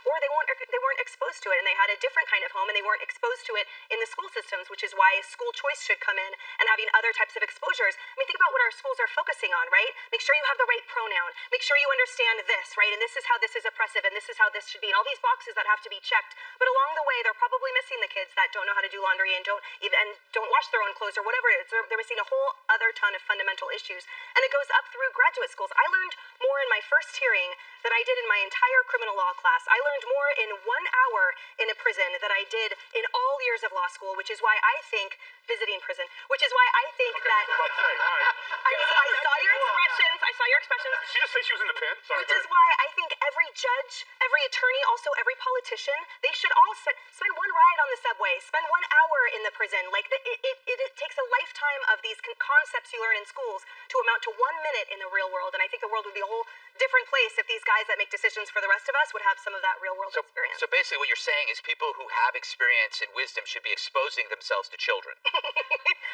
or they weren't exposed to it, and they had a different kind of home, and they weren't exposed to it in the school systems, which is why school choice should come in and having other types of exposures. I mean, think about what our schools are focusing on, right? Make sure you have the right pronoun. Make sure you understand this, right? And this is how this is oppressive, and this is how this should be, and all these boxes that have to be checked. But along the way, they're probably missing the kids that don't know how to do laundry and don't wash their own clothes or whatever it is. They're missing a whole other ton of fundamental issues, and it goes up through graduate schools. I learned more in my first hearing than I did in my entire criminal law class. I learned more in 1 hour in a prison than I did in all years of law school, which is why I think visiting prison, which is why I think that I saw your expressions. I saw your expressions. Did she just say she was in the pen? Sorry. Which is why I think every judge, every attorney, also every politician, they should all spend one ride on the subway, spend 1 hour in the prison. Like it takes a lifetime of these concepts you learn in schools to amount to 1 minute in the real world. And I think the world would be a whole different place if these guys that make decisions for the rest of us would have some of that real world experience. So basically what you're saying is people who have experience and wisdom should be exposing themselves to children.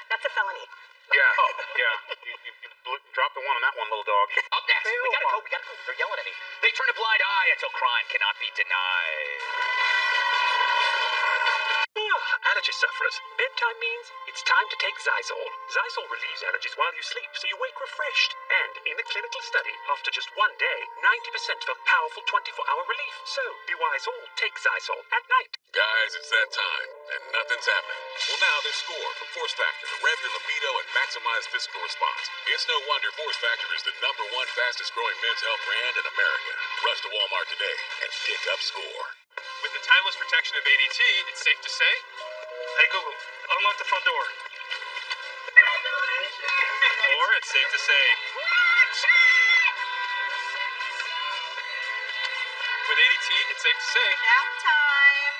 That's a felony. Yeah. Yeah. You dropped the one on that one, little dog. Up next, we gotta go. They're yelling at me. They turn a blind eye until crime cannot be denied. Allergy sufferers, bedtime means it's time to take Zysol. Zysol relieves allergies while you sleep, so you wake refreshed. And in a clinical study, after just 1 day, 90% felt powerful 24-hour relief. So, be wise all, take Zysol at night. Guys, it's that time, and nothing's happening. Well, now there's Score from Force Factor to rev your libido and maximize physical response. It's no wonder Force Factor is the #1 fastest growing men's health brand in America. Rush to Walmart today and pick up Score. With the timeless protection of ADT, it's safe to say, hey Google, unlock the front door. Or it's safe to say, with ADT, it's safe to say, Nap time.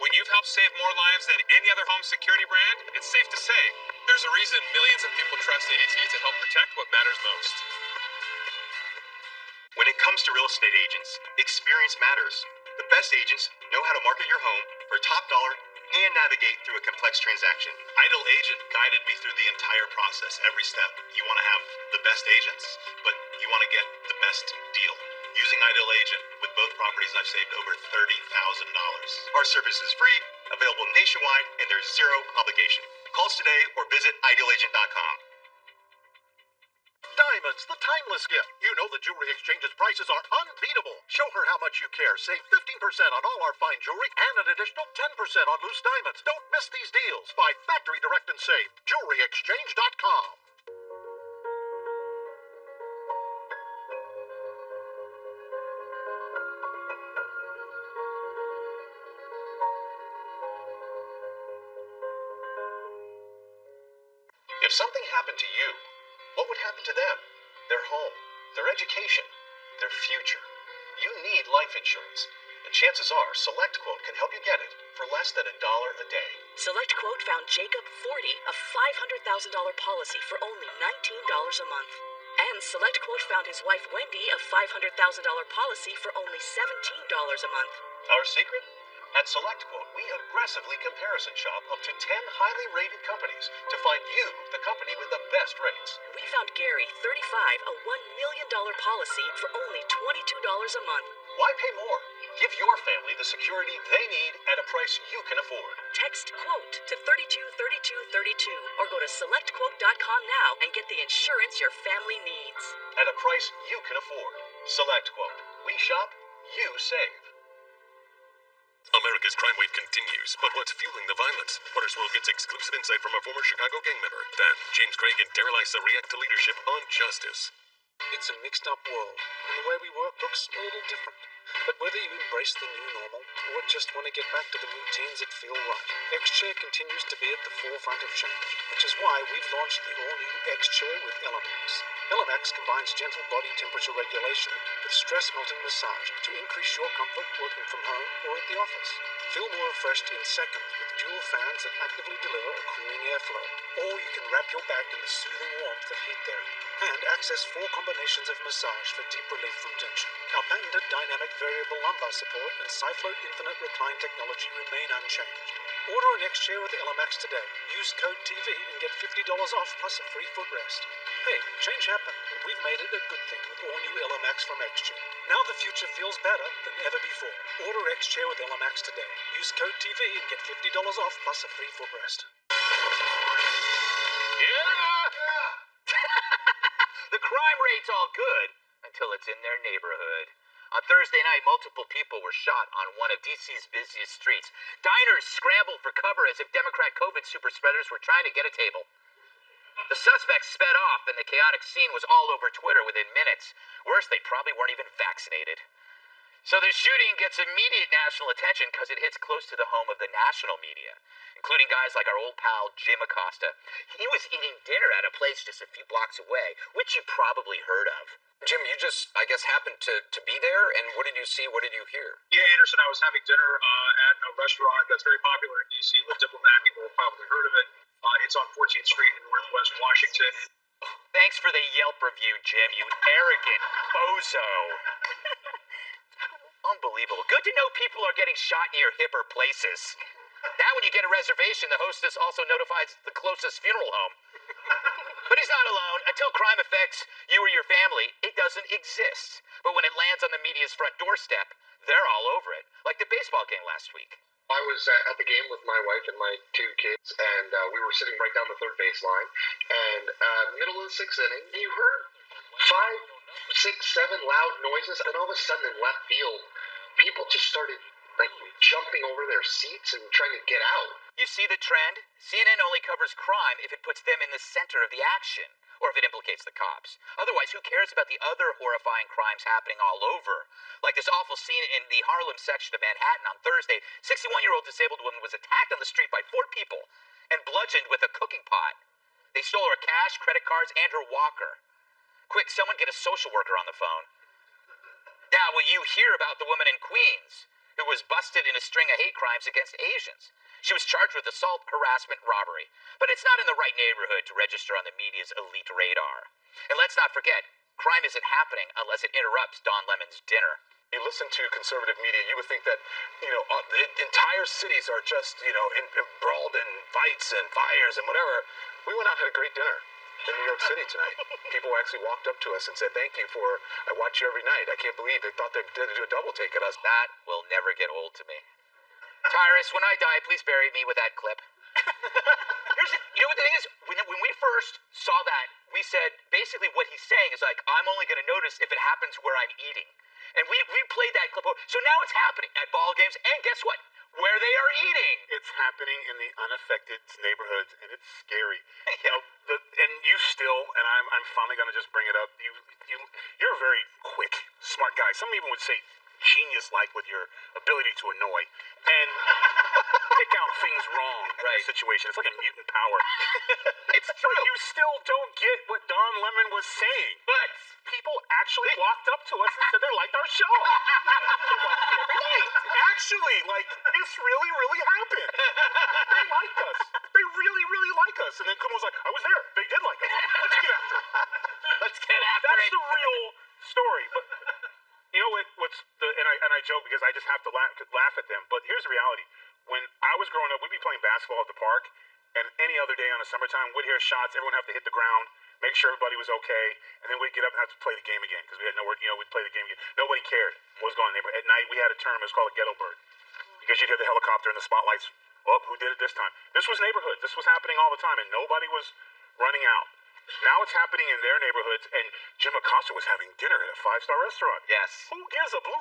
when you've helped save more lives than any other home security brand, it's safe to say, there's a reason millions of people trust ADT to help protect what matters most. When it comes to real estate agents, experience matters. The best agents know how to market your home for top dollar and navigate through a complex transaction. Ideal Agent guided me through the entire process, every step. You want to have the best agents, but you want to get the best deal. Using Ideal Agent, with both properties, I've saved over $30,000. Our service is free, available nationwide, and there's zero obligation. Call us today or visit idealagent.com. Diamonds, the timeless gift. You know the Jewelry Exchange's prices are unbeatable. Show her how much you care. Save 15% on all our fine jewelry and an additional 10% on loose diamonds. Don't miss these deals. Buy factory direct and save. JewelryExchange.com. If something happened to you, what would happen to them? Their home, their education, their future. You need life insurance, and chances are SelectQuote can help you get it for less than $1 a day. SelectQuote found Jacob 40 a $500,000 policy for only $19 a month. And SelectQuote found his wife Wendy a $500,000 policy for only $17 a month. Our secret? At SelectQuote, we aggressively comparison shop up to 10 highly rated companies to find you the company with the best rates. We found Gary, 35, a $1 million policy for only $22 a month. Why pay more? Give your family the security they need at a price you can afford. Text QUOTE to 323232 or go to selectquote.com now and get the insurance your family needs. At a price you can afford. SelectQuote. We shop, you save. America's crime wave continues, but what's fueling the violence? Pottersville gets exclusive insight from a former Chicago gang member. Then, James Craig and Daryl Issa react to leadership on justice. It's a mixed up world, and the way we work looks a little different. But whether you embrace the new normal, or just want to get back to the routines that feel right, X-Chair continues to be at the forefront of change, which is why we've launched the all-new X-Chair with Elemax. Elemax combines gentle body temperature regulation with stress melting massage to increase your comfort working from home or at the office. Feel more refreshed in seconds with dual fans that actively deliver a cooling airflow. Or you can wrap your back in the soothing warmth of heat therapy and access 4 combinations of massage for deep relief from tension. Our patented dynamic variable lumbar support and SciFloat infinite recline technology remain unchanged. Order an X-Chair with Elemax today. Use code TV and get $50 off plus a free footrest. Hey, change happened, and We've made it a good thing with all new LMAX from XChair. Now the future feels better than ever before. Order XChair with LMAX today. Use code TV and get $50 off plus a free footrest. Yeah! The crime rate's all good until it's in their neighborhood. On Thursday night, multiple people were shot on one of D.C.'s busiest streets. Diners scrambled for cover as if Democrat COVID super spreaders were trying to get a table. The suspects sped off, and the chaotic scene was all over Twitter within minutes. Worse, they probably weren't even vaccinated. So the shooting gets immediate national attention because it hits close to the home of the national media, including guys like our old pal Jim Acosta. He was eating dinner at a place just a few blocks away, which you probably heard of. Jim, you just, I guess, happened to be there, and what did you see? What did you hear? Yeah, Anderson, I was having dinner at a restaurant that's very popular in D.C., Le Diplomat. People have probably heard of it. It's on 14th Street in Northwest Washington. Thanks for the Yelp review, Jim, you arrogant bozo. Unbelievable. Good to know people are getting shot near hipper places. Now when you get a reservation, the hostess also notifies the closest funeral home. But he's not alone. Until crime affects you or your family, it doesn't exist. But when it lands on the media's front doorstep, they're all over it. Like the baseball game last week. I was at the game with my wife and my two kids, and we were sitting right down the third base line. And middle of the sixth inning, you heard 5, 6, 7 loud noises, and all of a sudden in left field, people just started like jumping over their seats and trying to get out. You see the trend? CNN only covers crime if it puts them in the center of the action, or if it implicates the cops. Otherwise, who cares about the other horrifying crimes happening all over? Like this awful scene in the Harlem section of Manhattan on Thursday. 61-year-old disabled woman was attacked on the street by 4 people and bludgeoned with a cooking pot. They stole her cash, credit cards, and her walker. Quick, someone get a social worker on the phone. Now, will you hear about the woman in Queens who was busted in a string of hate crimes against Asians? She was charged with assault, harassment, robbery. But it's not in the right neighborhood to register on the media's elite radar. And let's not forget, crime isn't happening unless it interrupts Don Lemon's dinner. You listen to conservative media, you would think that, entire cities are just, embroiled in fights and fires and whatever. We went out and had a great dinner in New York City tonight. People actually walked up to us and said, thank you for, I watch you every night. I can't believe they thought they did do a double take at us. That will never get old to me. Tyrus, when I die, please bury me with that clip. You know what the thing is? When we first saw that, we said, basically what he's saying is like, I'm only going to notice if it happens where I'm eating. And we played that clip. So now it's happening at ball games, and guess what? Where they are eating. It's happening in the unaffected neighborhoods, and it's scary. And you still, and I'm finally going to just bring it up. You're a very quick, smart guy. Some even would say genius-like with your ability to annoy and pick out things wrong in a situation. It's like a mutant power. It's true. But you still don't get what Don Lemon was saying. But people actually walked up to us and said they liked our show. Every night. Actually, this really, really happened. They liked us. They really, really like us. And then Kuma was like, I was there. They did like us. Let's get after it. Let's get after That's it. the real story. But you know and I joke because I just have to laugh at them. But here's the reality. When I was growing up, we'd be playing basketball at the park, and any other day on the summertime, we'd hear shots. Everyone have to hit the ground, make sure everybody was okay, and then we'd get up and have to play the game again because we had nowhere. We'd play the game again. Nobody cared what was going on. At night, we had a term. It was called a ghetto bird because you'd hear the helicopter and the spotlights. Oh, who did it this time? This was neighborhood. This was happening all the time, and nobody was running out. Now it's happening in their neighborhoods, and Jim Acosta was having dinner at a 5-star restaurant. Yes. Who gives a blue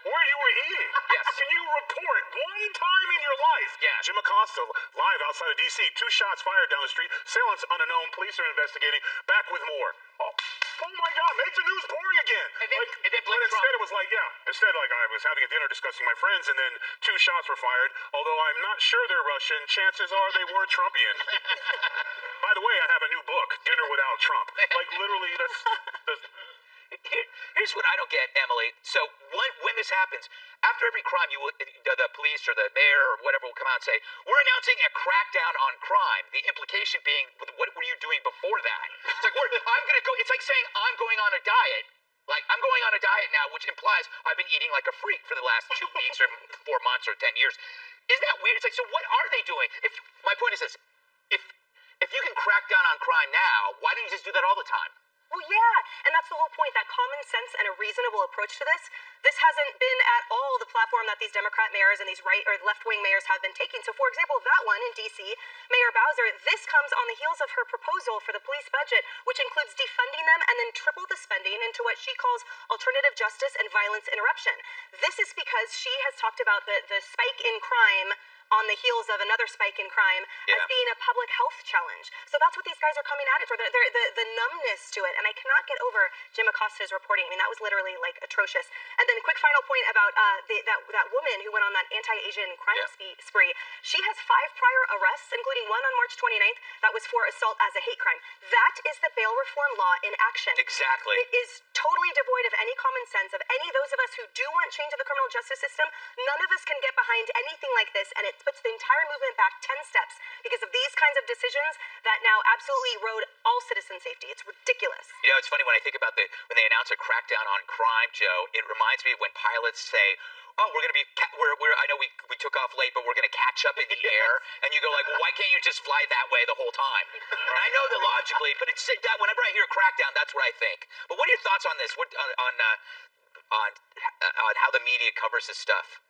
where you were eating? Yes. Can you report one time in your life? Yeah. Jim Acosta, live outside of D.C., 2 shots fired down the street. Assailants unknown. Police are investigating. Back with more. Oh my God, make the news boring again. And then but instead it was like, I was having a dinner discussing my friends, and then 2 shots were fired. Although I'm not sure they're Russian, chances are they were Trumpian. By the way, I have a new book, Dinner Without Trump. Literally, that's Here's what I don't get, Emily. So when this happens, after every crime, the police or the mayor or whatever will come out and say, we're announcing a crackdown on crime. The implication being, what were you doing before that? It's like, I'm going to go. It's like saying I'm going on a diet. Like, I'm going on a diet now, which implies I've been eating like a freak for the last 2 weeks or 4 months or 10 years. Isn't that weird? It's like, so what are they doing? My point is this. If you can crack down on crime now, why don't you just do that all the time? Well, yeah, and that's the whole point. That common sense and a reasonable approach to this. This hasn't been at all the platform that these Democrat mayors and these right or left-wing mayors have been taking. So, for example, that one in D.C., Mayor Bowser, this comes on the heels of her proposal for the police budget, which includes defunding them and then triple the spending into what she calls alternative justice and violence interruption. This is because she has talked about the spike in crime on the heels of another spike in crime as being a public health challenge. So that's what these guys are coming at it for, the numbness to it. And I cannot get over Jim Acosta's reporting. I mean, that was literally like atrocious. And then quick final point about that woman who went on that anti-Asian crime spree. She has 5 prior arrests, including one on March 29th that was for assault as a hate crime. That is the bail reform law in action. Exactly. It is totally devoid of any common sense, of any those of us who do want change in the criminal justice system. None of us can get behind anything like this, and it puts the entire movement back 10 steps because of these kinds of decisions that now absolutely erode all citizen safety. It's ridiculous. You know, it's funny when I think about when they announce a crackdown on crime, Joe. It reminds me of when pilots say, "Oh, we're gonna be, I know we took off late, but we're gonna catch up in the air." And you go like, "Well, why can't you just fly that way the whole time?" And I know that logically, but it's that whenever I hear crackdown, that's what I think. But what are your thoughts on this? What on how the media covers this stuff?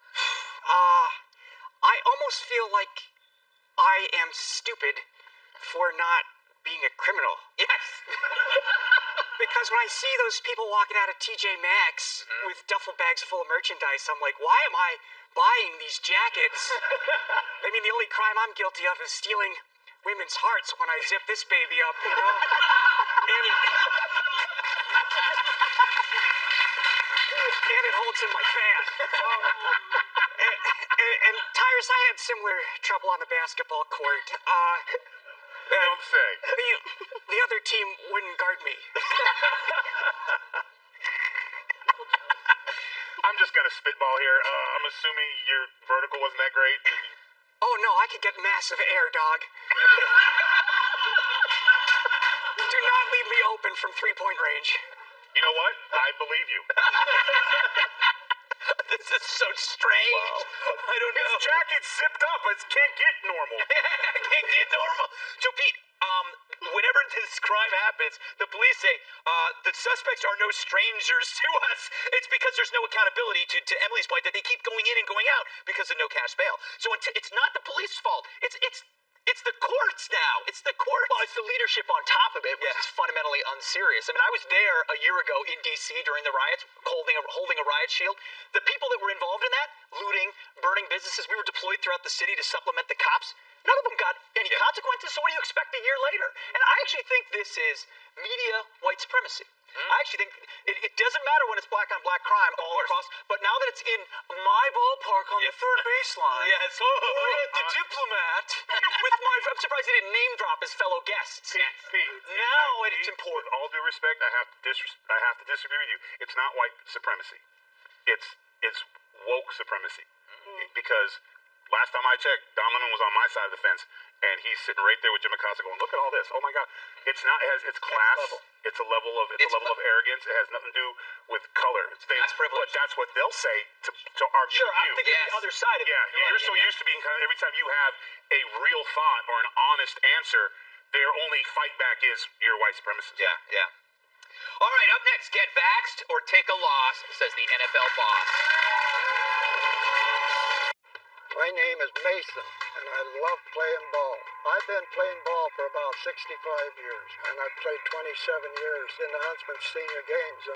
I almost feel like I am stupid for not being a criminal. Yes. Because when I see those people walking out of TJ Maxx with duffel bags full of merchandise, I'm like, why am I buying these jackets? I mean, the only crime I'm guilty of is stealing women's hearts when I zip this baby up, you know? And it holds in my fan. And Tyrus, I had similar trouble on the basketball court. Don't say. The other team wouldn't guard me. I'm just gonna spitball here. I'm assuming your vertical wasn't that great. Oh no, I could get massive air, dog. Do not leave me open from 3-point range. You know what? I believe you. This is so strange. Wow. I don't know. His jacket's zipped up. It can't get normal. It can't get normal. So, Pete, whenever this crime happens, the police say the suspects are no strangers to us. It's because there's no accountability, to Emily's point, that they keep going in and going out because of no cash bail. So it's not the police's fault. It's the courts now. It's the courts. Well, it's the leadership on top of it, which is fundamentally unserious. I mean, I was there a year ago in D.C. during the riots, holding a riot shield. The people that were involved in that, looting, burning businesses, we were deployed throughout the city to supplement the cops. None of them got any consequences, so what do you expect a year later? And I actually think this is media white supremacy. I actually think it doesn't matter when it's black on black crime all across, but now that it's in my ballpark on the third baseline, the diplomat, I'm surprised he didn't name drop his fellow guests. Pete, It's important. With all due respect, I have to disagree with you. It's not white supremacy. It's woke supremacy. Because last time I checked, Don Lemon was on my side of the fence, and he's sitting right there with Jim Acosta going, "Look at all this! Oh my God!" It's not. It's class. It's a level of arrogance. It has nothing to do with color. That's privilege. But that's what they'll say to argue Sure, with you. I'm thinking the other side of it. You're so used to being kind of, every time you have a real thought or an honest answer, their only fight back is you're white supremacist. Yeah. All right, up next, get vaxxed or take a loss, says the NFL boss. My name is Mason, and I love playing ball. I've been playing ball for about 65 years, and I've played 27 years in the Huntsman Senior Games.